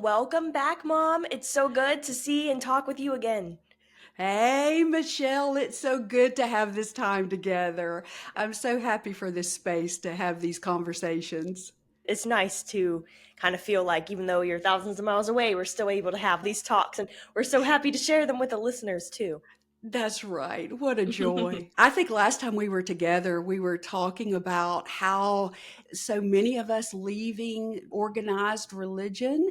Welcome back, Mom. It's so good to see and talk with you again. Hey, Michelle, it's so good to have this time together. I'm so happy for this space to have these conversations. It's nice to kind of feel like even though you're thousands of miles away, we're still able to have these talks, and we're so happy to share them with the listeners too. That's right. What a joy. I think last time we were together, we were talking about how so many of us leaving organized religion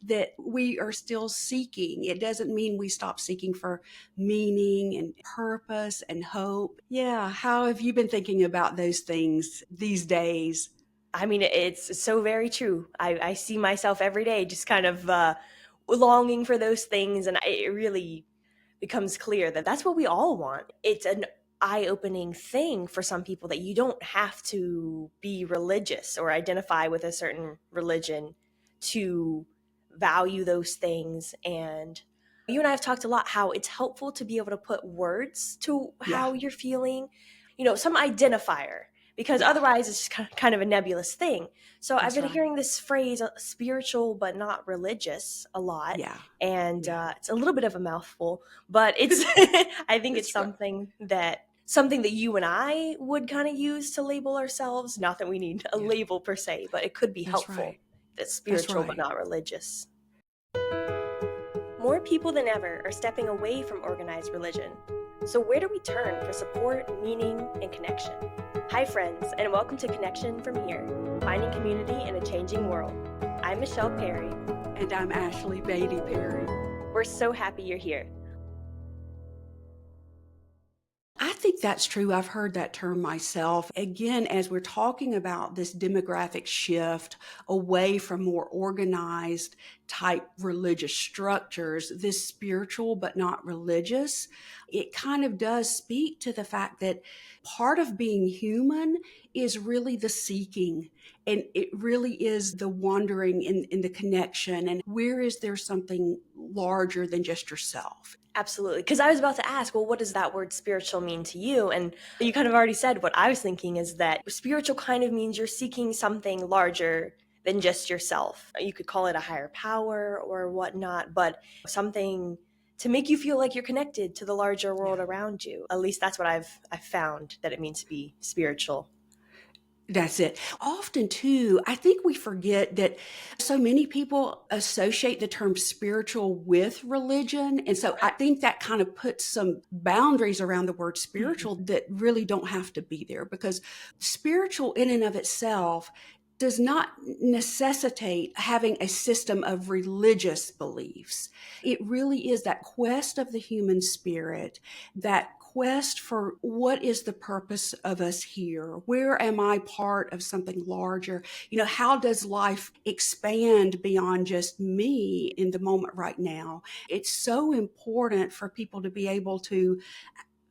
that we are still seeking. It doesn't mean we stop seeking for meaning and purpose and hope. Yeah, how have you been thinking about those things these days? I mean, it's so very true. I see myself every day just kind of longing for those things, and it really becomes clear that that's what we all want. It's an eye-opening thing for some people that you don't have to be religious or identify with a certain religion to value those things. And you and I have talked a lot how it's helpful to be able to put words to Yeah, how you're feeling, some identifier, because yeah, otherwise it's just kind of a nebulous thing. So I've that's been right. hearing this phrase, spiritual but not religious, a lot, Yeah, and yeah, it's a little bit of a mouthful, but it's I think it's that's right. something that you and I would kind of use to label ourselves. Not that we need a Yeah, label per se, but it could be that's helpful. right. That's That's spiritual but right. not religious. More people than ever are stepping away from organized religion. So, where do we turn for support, meaning, and connection? Hi, friends, and welcome to Connection from Here, finding community in a changing world. I'm Michele Perry. And I'm Ashley Beatty Perry. We're so happy you're here. I think that's true. I've heard that term myself. Again, as we're talking about this demographic shift away from more organized type religious structures, this spiritual but not religious, it kind of does speak to the fact that part of being human is really the seeking. And it really is the wandering in the connection. And where is there something larger than just yourself? Absolutely. Because I was about to ask, well, what does that word spiritual mean to you? And you kind of already said what I was thinking is that spiritual kind of means you're seeking something larger than just yourself. You could call it a higher power or whatnot, but something to make you feel like you're connected to the larger world Yeah. around you. At least that's what I've found that it means to be spiritual. That's it. Often, too, I think we forget that so many people associate the term spiritual with religion. And so I think that kind of puts some boundaries around the word spiritual Mhm. that really don't have to be there because spiritual, in and of itself, does not necessitate having a system of religious beliefs. It really is that quest of the human spirit, that quest for what is the purpose of us here? Where am I part of something larger? How does life expand beyond just me in the moment right now? It's so important for people to be able to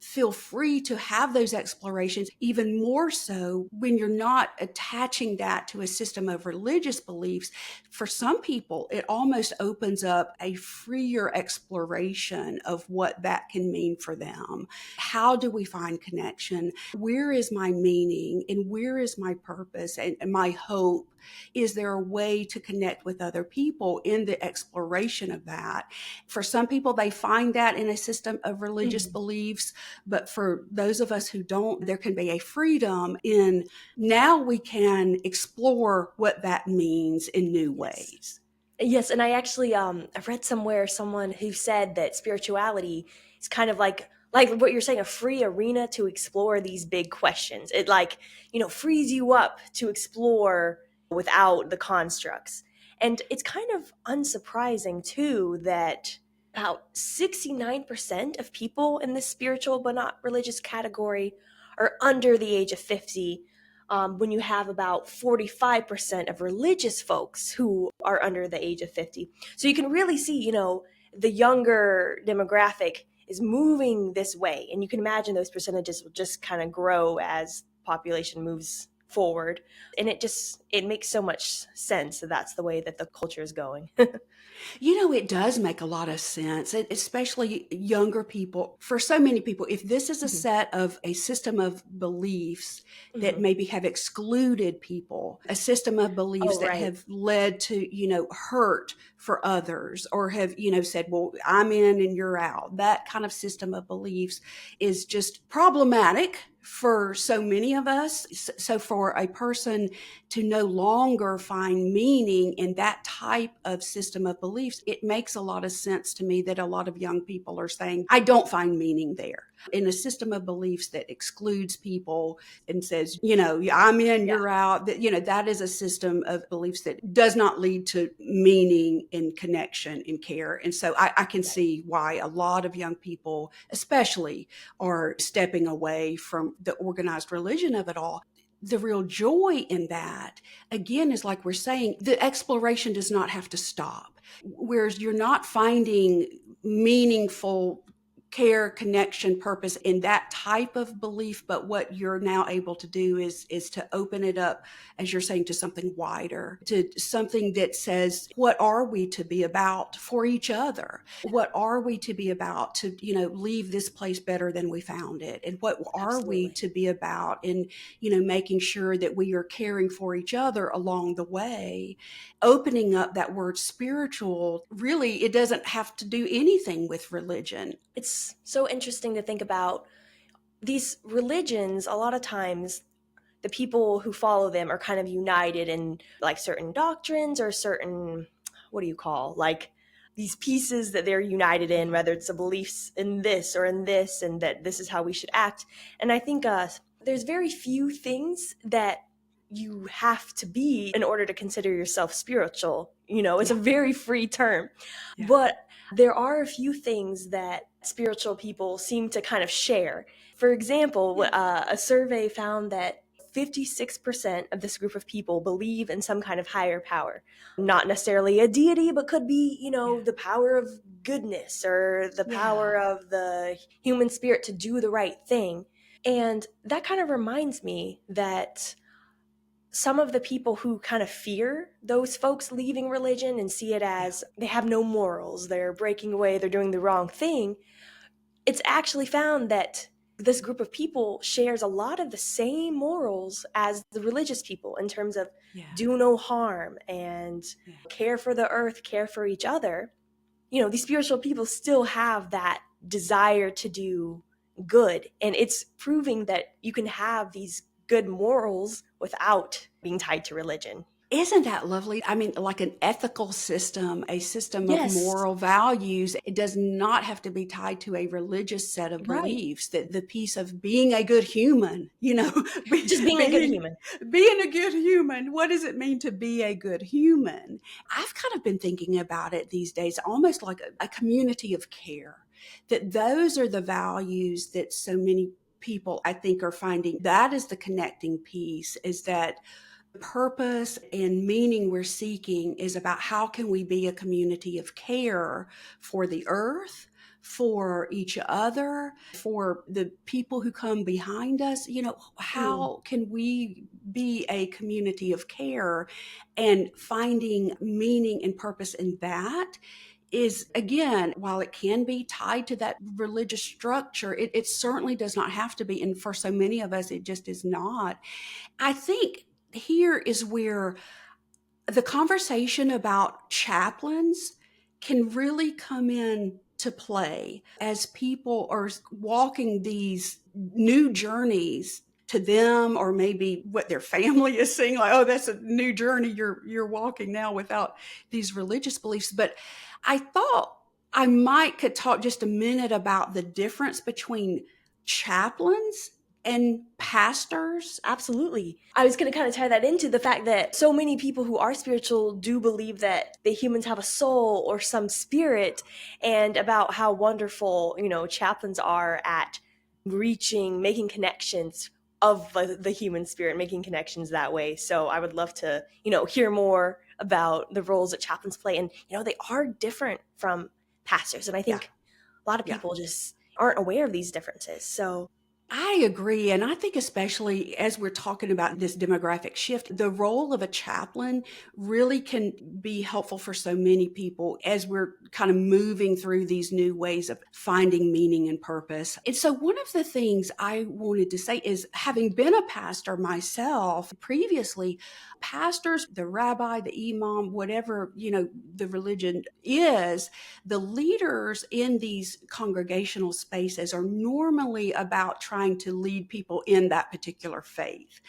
feel free to have those explorations, even more so when you're not attaching that to a system of religious beliefs. For some people, it almost opens up a freer exploration of what that can mean for them. How do we find connection? Where is my meaning and where is my purpose and my hope? Is there a way to connect with other people in the exploration of that? For some people, they find that in a system of religious Mhm. beliefs, but for those of us who don't, there can be a freedom in now we can explore what that means in new Yes. ways. Yes, and I actually I read somewhere someone who said that spirituality is kind of like what you're saying, a free arena to explore these big questions. It frees you up to explore without the constructs. And it's kind of unsurprising too that about 69% of people in this spiritual but not religious category are under the age of 50, when you have about 45% of religious folks who are under the age of 50. So you can really see, the younger demographic is moving this way. And you can imagine those percentages will just kind of grow as population moves forward. And it it makes so much sense that that's the way that the culture is going. It does make a lot of sense, especially younger people. For so many people, if this is Mhm. a system of beliefs that Mhm. maybe have excluded people, a system of beliefs Oh, that right. have led to, hurt for others, or have, said, well, I'm in and you're out. That kind of system of beliefs is just problematic for so many of us. So for a person to no longer find meaning in that type of system of beliefs, it makes a lot of sense to me that a lot of young people are saying, I don't find meaning there. In a system of beliefs that excludes people and says, I'm in, Yeah. you're out, that is a system of beliefs that does not lead to meaning and connection and care. And so I can Right. see why a lot of young people, especially, are stepping away from the organized religion of it all. The real joy in that, again, is like we're saying, the exploration does not have to stop. Whereas you're not finding meaningful care, connection, purpose in that type of belief, but what you're now able to do is to open it up, as you're saying, to something wider, to something that says, what are we to be about for each other? What are we to be about to, leave this place better than we found it? And what are we Absolutely. to be about in, making sure that we are caring for each other along the way? Opening up that word spiritual, really, it doesn't have to do anything with religion. It's so interesting to think about these religions. A lot of times the people who follow them are kind of united in like certain doctrines or certain, what do you call, like these pieces that they're united in, whether it's the beliefs in this or in this, and that this is how we should act. And I think there's very few things that you have to be in order to consider yourself spiritual. It's a Yeah, very free term. yeah, But there are a few things that spiritual people seem to kind of share. For example, yeah, a survey found that 56% of this group of people believe in some kind of higher power. Not necessarily a deity, but could be, yeah, the power of goodness or the yeah, power of the human spirit to do the right thing. And that kind of reminds me that some of the people who kind of fear those folks leaving religion and see it yeah, as they have no morals, they're breaking away, they're doing the wrong thing, it's actually found that this group of people shares a lot of the same morals as the religious people in terms of yeah, do no harm and yeah. care for the earth, care for each other. These spiritual people still have that desire to do good. And it's proving that you can have these good morals without being tied to religion. Isn't that lovely? I mean, like an ethical system, a system of Yes, moral values. It does not have to be tied to a religious set of right. beliefs. That the piece of being a good human, be, Just being a good being human. being a good human. What does it mean to be a good human? I've kind of been thinking about it these days, almost like a community of care. That those are the values that so many people, I think, are finding. That is the connecting piece. Is that purpose and meaning we're seeking is about how can we be a community of care for the earth, for each other, for the people who come behind us. Mm. How can we be a community of care, and finding meaning and purpose in that is, again, while it can be tied to that religious structure, it certainly does not have to be. And for so many of us, it just is not. I think here is where the conversation about chaplains can really come in to play as people are walking these new journeys to them, or maybe what their family is seeing, like, oh, that's a new journey you're walking now without these religious beliefs. But I thought I might could talk just a minute about the difference between chaplains and pastors. Absolutely. I was going to kind of tie that into the fact that so many people who are spiritual do believe that the humans have a soul or some spirit, and about how wonderful, chaplains are at reaching, making connections of the human spirit, making connections that way. So I would love to, hear more about the roles that chaplains play. And, they are different from pastors. And I Yeah, think a lot of yeah. people just aren't aware of these differences. So, I agree. And I think, especially as we're talking about this demographic shift, the role of a chaplain really can be helpful for so many people as we're kind of moving through these new ways of finding meaning and purpose. And so, one of the things I wanted to say is, having been a pastor myself previously, pastors, the rabbi, the imam, whatever, the religion is, the leaders in these congregational spaces are normally about trying to lead people in that particular faith.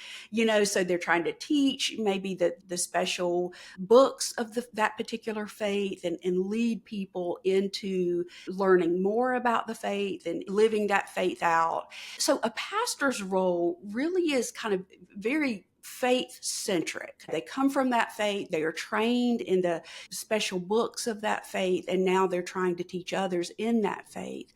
So they're trying to teach maybe the special books of that particular faith, and lead people into learning more about the faith and living that faith out. So a pastor's role really is kind of very faith centric. They come from that faith, they are trained in the special books of that faith, and now they're trying to teach others in that faith.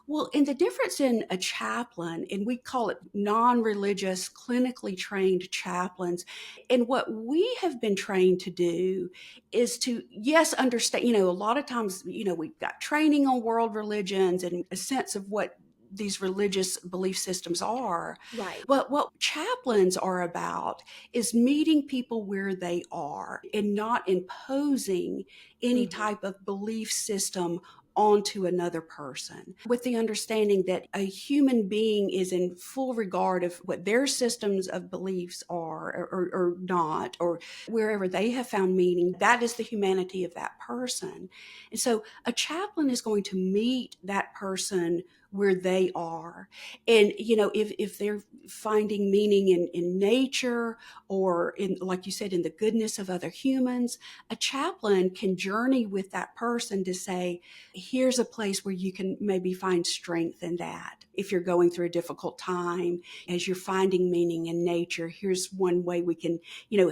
Well, and the difference in a chaplain, and we call it non-religious, clinically trained chaplains, and what we have been trained to do is to, yes, understand, a lot of times, we've got training on world religions and a sense of what these religious belief systems are. Right. But what chaplains are about is meeting people where they are and not imposing any Hmm. type of belief system onto another person, with the understanding that a human being is in full regard of what their systems of beliefs are, or not, or wherever they have found meaning. That is the humanity of that person. And so a chaplain is going to meet that person where they are. And, if they're finding meaning in nature, or in, like you said, in the goodness of other humans, a chaplain can journey with that person to say, here's a place where you can maybe find strength in that. If you're going through a difficult time, as you're finding meaning in nature, here's one way we can,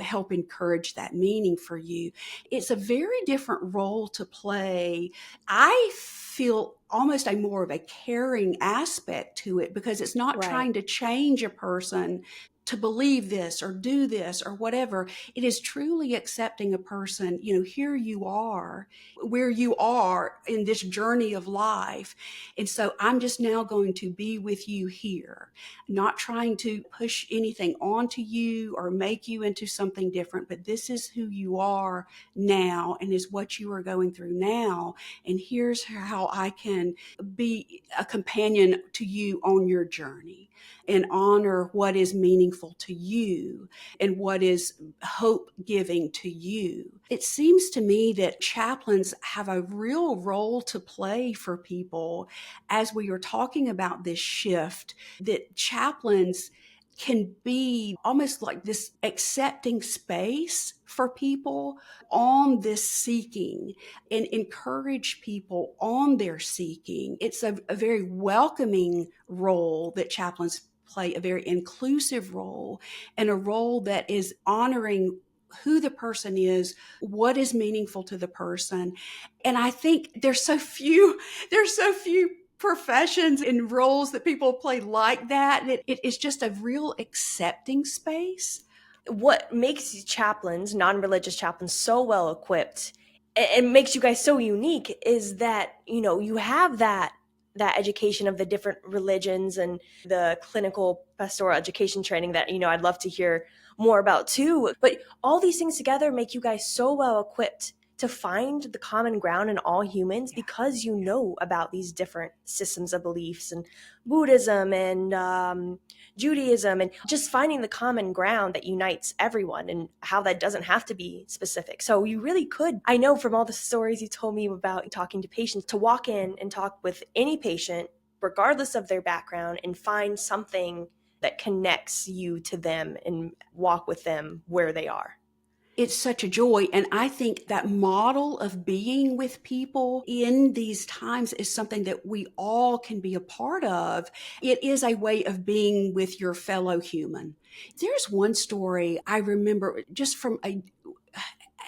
help encourage that meaning for you. It's a very different role to play. I feel almost a more of a caring aspect to it, because it's not Right. trying to change a person to believe this or do this or whatever. It is truly accepting a person, here you are, where you are in this journey of life. And so I'm just now going to be with you here, not trying to push anything onto you or make you into something different, but this is who you are now and is what you are going through now. And here's how I can be a companion to you on your journey and honor what is meaningful to you and what is hope giving to you. It seems to me that chaplains have a real role to play for people as we are talking about this shift, that chaplains can be almost like this accepting space for people on this seeking, and encourage people on their seeking. It's a very welcoming role that chaplains play, a very inclusive role, and a role that is honoring who the person is, what is meaningful to the person. And I think there's so few professions and roles that people play like that. It is just a real accepting space. What makes chaplains, non-religious chaplains, so well equipped and makes you guys so unique is that you have that education of the different religions and the clinical pastoral education training that I'd love to hear more about too. But all these things together make you guys so well equipped to find the common ground in all humans, Yeah. because you know about these different systems of beliefs and Buddhism and Judaism, and just finding the common ground that unites everyone and how that doesn't have to be specific. So you really could, I know from all the stories you told me about talking to patients, to walk in and talk with any patient, regardless of their background, and find something that connects you to them and walk with them where they are. It's such a joy. And I think that model of being with people in these times is something that we all can be a part of. It is a way of being with your fellow human. There's one story I remember just from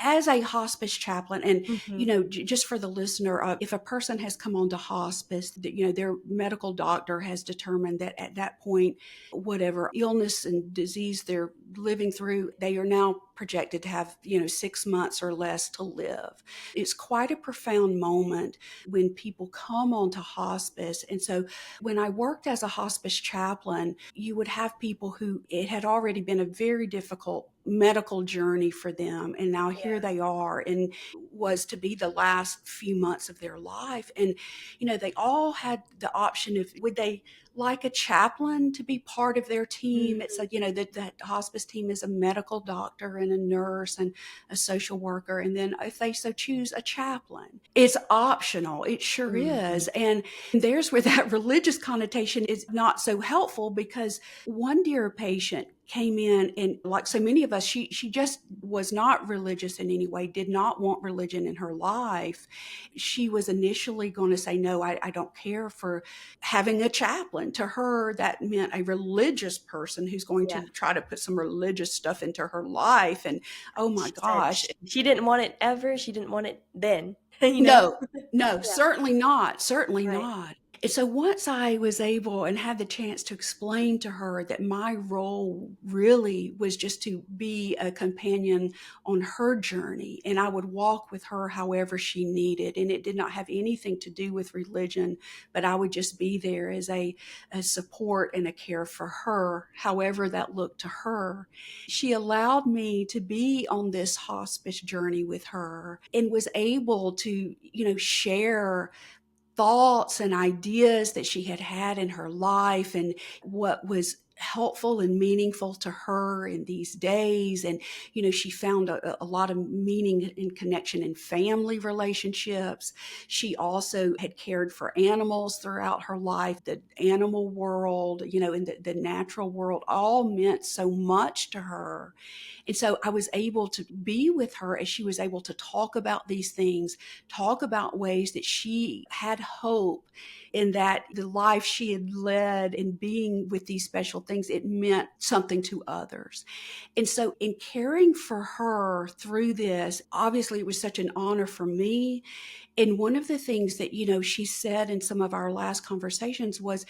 as a hospice chaplain, and Mm-hmm. just for the listener, if a person has come on to hospice, their medical doctor has determined that at that point, whatever illness and disease they're living through, they are now projected to have, 6 months or less to live. It's quite a profound moment when people come onto hospice. And so when I worked as a hospice chaplain, you would have people who it had already been a very difficult medical journey for them. And now here Yeah. they are, and was to be the last few months of their life. And, they all had the option of, would they like a chaplain to be part of their team? It's Mhm. that hospice team is a medical doctor and a nurse and a social worker. And then if they so choose, a chaplain. It's optional. It sure Mhm. is. And there's where that religious connotation is not so helpful, because one dear patient came in, and like so many of us, she just was not religious in any way, did not want religion in her life. She was initially going to say, no, I don't care for having a chaplain. To her, that meant a religious person who's going Yeah. to try to put some religious stuff into her life. And oh my She said gosh, she didn't want it ever, she didn't want it then, you know? no, no, Yeah, certainly not. Certainly right. not. And so once I was able and had the chance to explain to her that my role really was just to be a companion on her journey, and I would walk with her however she needed, and it did not have anything to do with religion, but I would just be there as a support and a care for her, however that looked to her. She allowed me to be on this hospice journey with her, and was able to, share thoughts and ideas that she had had in her life, and what was helpful and meaningful to her in these days. And, she found a lot of meaning and connection in family relationships. She also had cared for animals throughout her life. The animal world, and the natural world all meant so much to her. And so I was able to be with her as she was able to talk about these things, talk about ways that she had hope, in that the life she had led and being with these special things, it meant something to others. And so in caring for her through this, obviously it was such an honor for me. And one of the things that, she said in some of our last conversations was,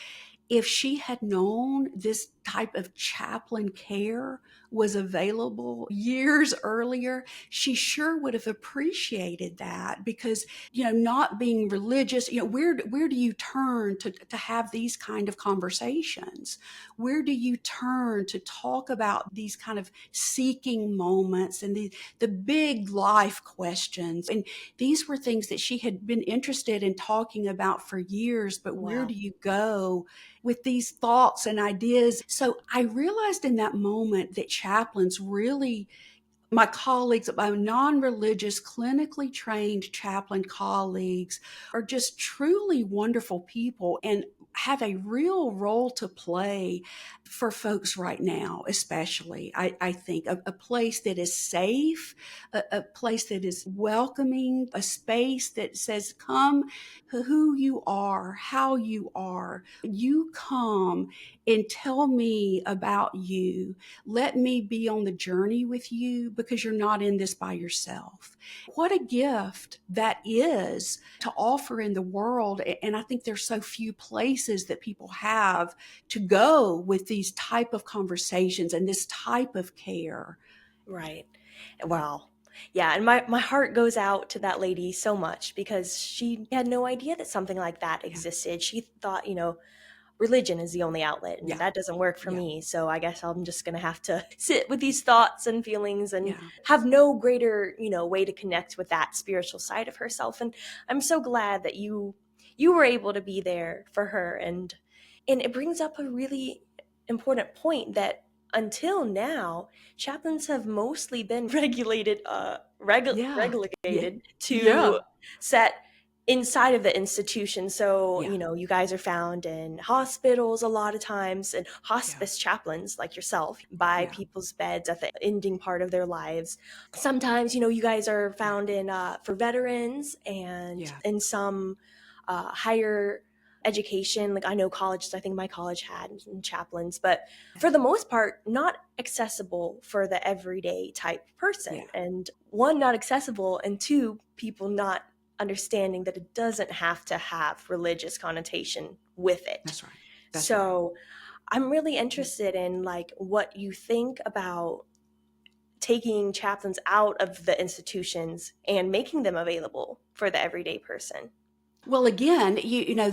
if she had known this type of chaplain care was available years earlier, she sure would have appreciated that. Because, not being religious, where do you turn to have these kind of conversations? Where do you turn to talk about these kind of seeking moments and the big life questions? And these were things that she had been interested in talking about for years, but where Wow. do you go with these thoughts and ideas? So I realized in that moment that chaplains really, my colleagues, my non-religious, clinically trained chaplain colleagues, are just truly wonderful people and have a real role to play for folks right now, especially. I think a place that is safe, a place that is welcoming, a space that says, come who you are, how you are. You come and tell me about you. Let me be on the journey with you, because you're not in this by yourself. What a gift that is to offer in the world. And I think there's so few places that people have to go with these type of conversations and this type of care. Right. Wow. Yeah, and my heart goes out to that lady so much because she had no idea that something like that Yeah. existed. She thought, religion is the only outlet, and Yeah. that doesn't work for Yeah. me. So I guess I'm just gonna have to sit with these thoughts and feelings and Yeah. have no greater, way to connect with that spiritual side of herself. And I'm so glad that you were able to be there for her. And it brings up a really important point that until now, chaplains have mostly been Yeah. Yeah. regulated to Yeah. set inside of the institution. So, Yeah. you guys are found in hospitals a lot of times, and Yeah. hospice chaplains like yourself by Yeah. people's beds at the ending part of their lives. Sometimes, you guys are Yeah. found in for veterans and Yeah. in some higher education. Like I know colleges, I think my college had chaplains, but for the most part, not accessible for the everyday type Yeah. person. And one, not accessible, and two, people not understanding that it doesn't have to have religious connotation with it. That's right. That's right. So I'm really interested in like what you think about taking chaplains out of the institutions and making them available for the everyday person. Well, again,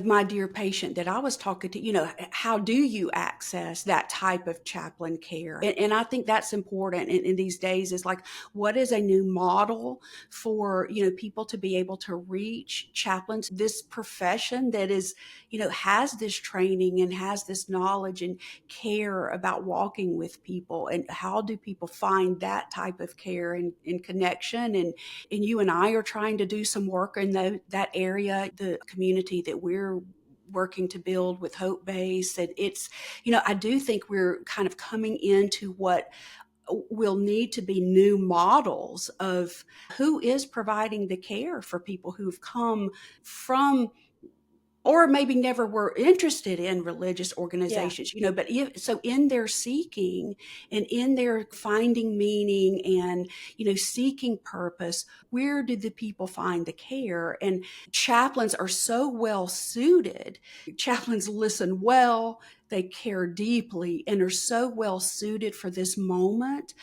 my dear patient that I was talking to, how do you access that type of chaplain care? And I think that's important in these days is like, what is a new model for, people to be able to reach chaplains, this profession that is, has this training and has this knowledge and care about walking with people, and how do people find that type of care and connection? And you and I are trying to do some work in that area, the community that we're working to build with Hope Base. And it's, I do think we're kind of coming into what will need to be new models of who is providing the care for people who've come from or maybe never were interested in religious Yeah. organizations, but so in their seeking and in their finding meaning and, seeking purpose, where did the people find the care? And chaplains are so well suited. Chaplains listen well, they care deeply, and are so well suited for this moment.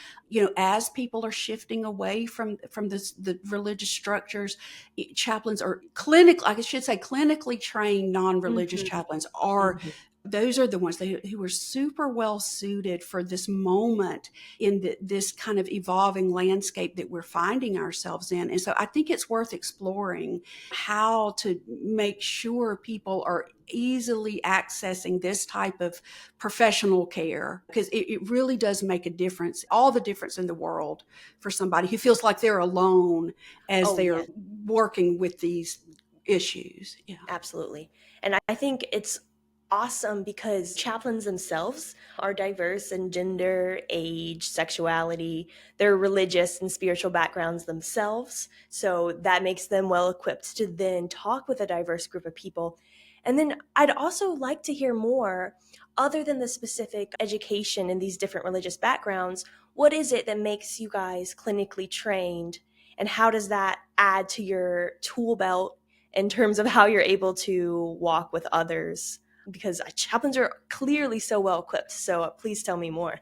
As people are shifting away from the religious structures, chaplains are I should say, clinically trained non-religious Hmm. chaplains are, Hmm. those are the ones who are super well suited for this moment in this kind of evolving landscape that we're finding ourselves in. And so I think it's worth exploring how to make sure people are easily accessing this type of professional care, because it really does make a difference, all the difference in the world, for somebody who feels like they're alone as Oh, they're yes. working with these issues. Yeah. Absolutely. And I think it's awesome because chaplains themselves are diverse in gender, age, sexuality, their religious and spiritual backgrounds themselves. So that makes them well equipped to then talk with a diverse group of people. And then I'd also like to hear more, other than the specific education in these different religious backgrounds, what is it that makes you guys clinically trained? And how does that add to your tool belt in terms of how you're able to walk with others, because chaplains are clearly so well equipped. So please tell me more.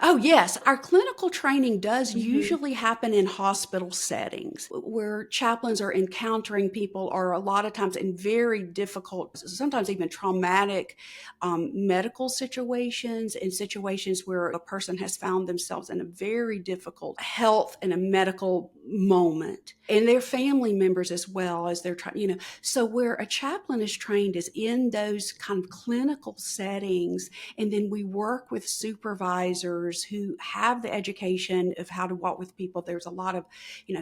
Oh, yes. Our clinical training does Hmm. usually happen in hospital settings where chaplains are encountering people, or a lot of times in very difficult, sometimes even traumatic medical situations, and situations where a person has found themselves in a very difficult health and a medical moment. And their family members as well, as they're trying, So where a chaplain is trained is in those kind of clinical settings. And then we work with supervisors who have the education of how to walk with people. There's a lot of,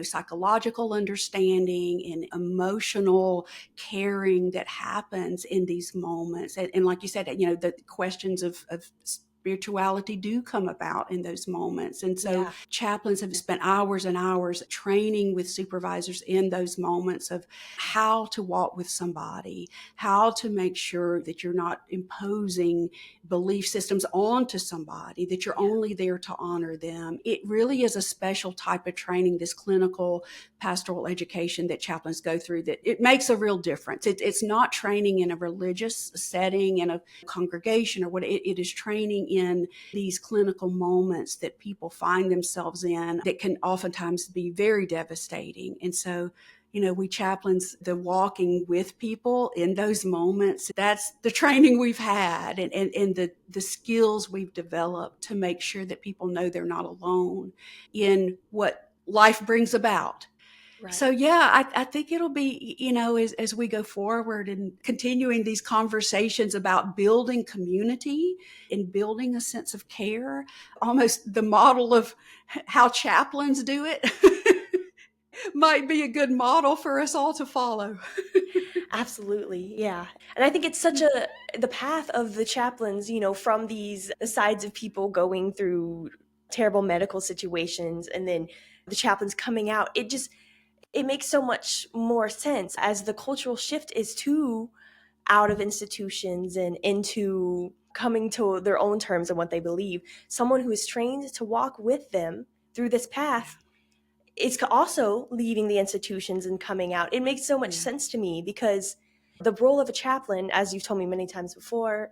psychological understanding and emotional caring that happens in these moments. And like you said, the questions of spirituality do come about in those moments. And so Yeah. chaplains have spent hours and hours training with supervisors in those moments of how to walk with somebody, how to make sure that you're not imposing belief systems onto somebody, that you're Yeah. only there to honor them. It really is a special type of training, this clinical pastoral education that chaplains go through, that it makes a real difference. It's not training in a religious setting, in a congregation, or what. It is training in these clinical moments that people find themselves in that can oftentimes be very devastating. And so, we chaplains, the walking with people in those moments, that's the training we've had, and the skills we've developed to make sure that people know they're not alone in what life brings about. Right. So yeah, I think it'll be, as we go forward and continuing these conversations about building community and building a sense of care, almost the model of how chaplains do it might be a good model for us all to follow. Absolutely. Yeah. And I think it's such a the path of the chaplains, from these the sides of people going through terrible medical situations, and then the chaplains coming out. It makes so much more sense as the cultural shift is to out of institutions and into coming to their own terms and what they believe. Someone who is trained to walk with them through this path is also leaving the institutions and coming out. It makes so much Yeah. sense to me because the role of a chaplain, as you've told me many times before,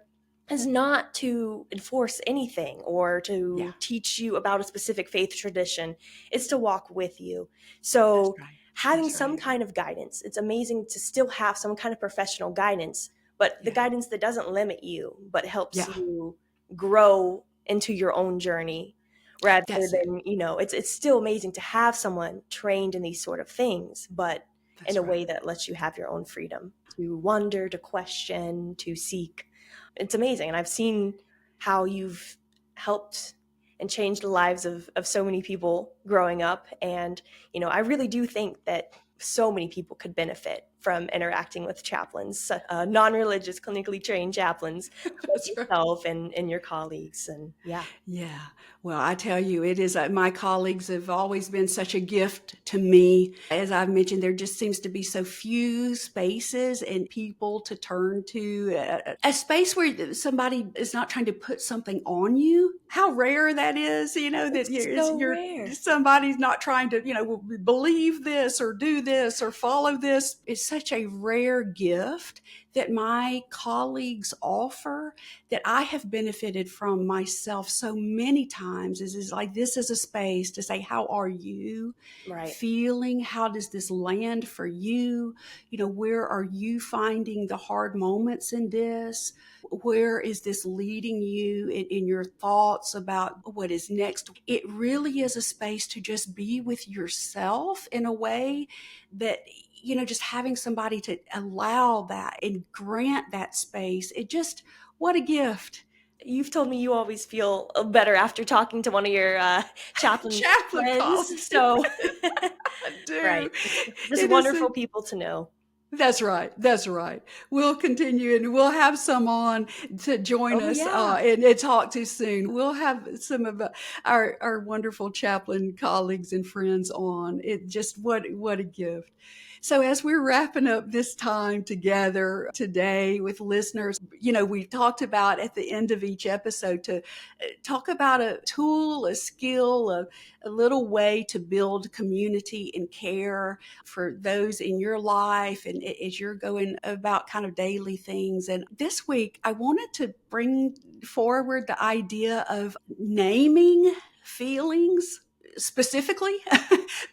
is not to enforce anything or Yeah, to teach you about a specific faith tradition. It's to walk with you. that's So right. having That's some right. kind of guidance, it's amazing to still have some kind of professional guidance, but the Yeah. guidance that doesn't limit you, but helps Yeah. you grow into your own journey rather That's it. than, it's still amazing to have someone trained in these sort of things, but in That's a right. way that lets you have your own freedom to wonder, to question, to seek. It's amazing. And I've seen how you've helped and changed the lives of so many people growing up. And, I really do think that so many people could benefit from interacting with chaplains, non-religious, clinically trained chaplains like That's right. yourself and your colleagues. And yeah, Yeah. Well, I tell you, it is, my colleagues have always been such a gift to me. As I've mentioned, there just seems to be so few spaces and people to turn to. A space where somebody is not trying to put something on you. How rare that is, that it's so you're rare. somebody's not trying to, believe this or do this or follow this. It's such a rare gift that my colleagues offer that I have benefited from myself so many times is like, this is a space to say, how are you Right. feeling? How does this land for you? Where are you finding the hard moments in this? Where is this leading you in your thoughts about what is next? It really is a space to just be with yourself in a way that, just having somebody to allow that and grant that space, what a gift. You've told me you always feel better after talking to one of your chaplain Chaplain friends. colleagues. So, I do. right. It's just It is. wonderful people to know. That's right. That's right. We'll continue and we'll have some on to join Oh, us yeah. and talk to soon. We'll have some of our wonderful chaplain colleagues and friends on. It just, what a gift. So as we're wrapping up this time together today with listeners, we talked about at the end of each episode to talk about a tool, a skill, a little way to build community and care for those in your life and as you're going about kind of daily things. And this week, I wanted to bring forward the idea of naming feelings specifically,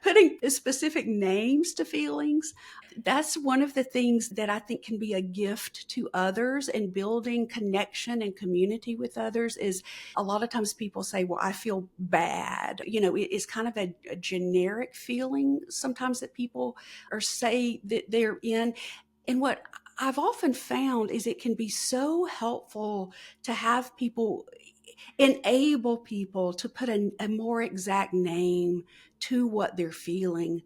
putting specific names to feelings. That's one of the things that I think can be a gift to others and building connection and community with others is a lot of times people say, well, I feel bad. It's kind of a generic feeling sometimes that people or say that they're in. And what I've often found is it can be so helpful to have people enable people to put a more exact name to what they're feeling.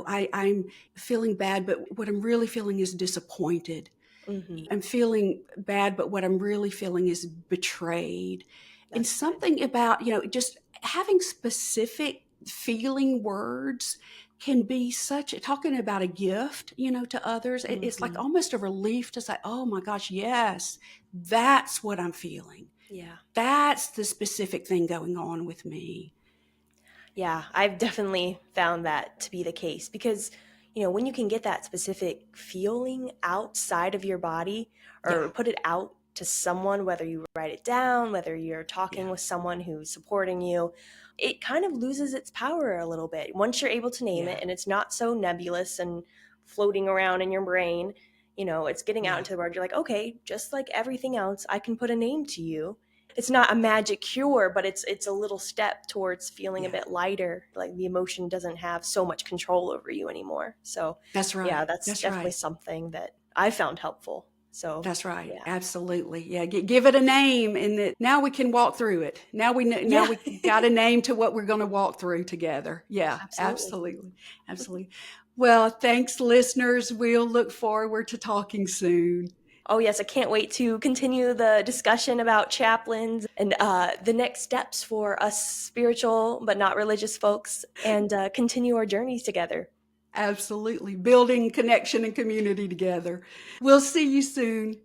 I'm feeling bad, but what I'm really feeling is disappointed. Hmm. I'm feeling bad, but what I'm really feeling is betrayed. And That's good. something about, just having specific feeling words can be talking about a gift, to others. It's like Hmm. almost a relief to say, oh my gosh, yes, that's what I'm feeling. Yeah. That's the specific thing going on with me. Yeah, I've definitely found that to be the case because, when you can get that specific feeling outside of your body Yeah, or put it out to someone, whether you write it down, whether you're talking yeah, with someone who's supporting you, it kind of loses its power a little bit. Once you're able to name yeah, it and it's not so nebulous and floating around in your brain, it's getting out yeah, into the world. You're like, okay, just like everything else, I can put a name to you. It's not a magic cure, but it's a little step towards feeling a yeah. bit lighter. Like the emotion doesn't have so much control over you anymore. So, That's yeah, right. that's That's definitely right. something that I found helpful. So, That's right. yeah. Absolutely. Yeah. Give it a name, and that now we can walk through it. Now Yeah, we got a name to what we're going to walk through together. Yeah. absolutely. Absolutely. Absolutely. Well, thanks, listeners. We'll look forward to talking soon. Oh, yes, I can't wait to continue the discussion about chaplains and the next steps for us spiritual but not religious folks and continue our journeys together. Absolutely. Building connection and community together. We'll see you soon.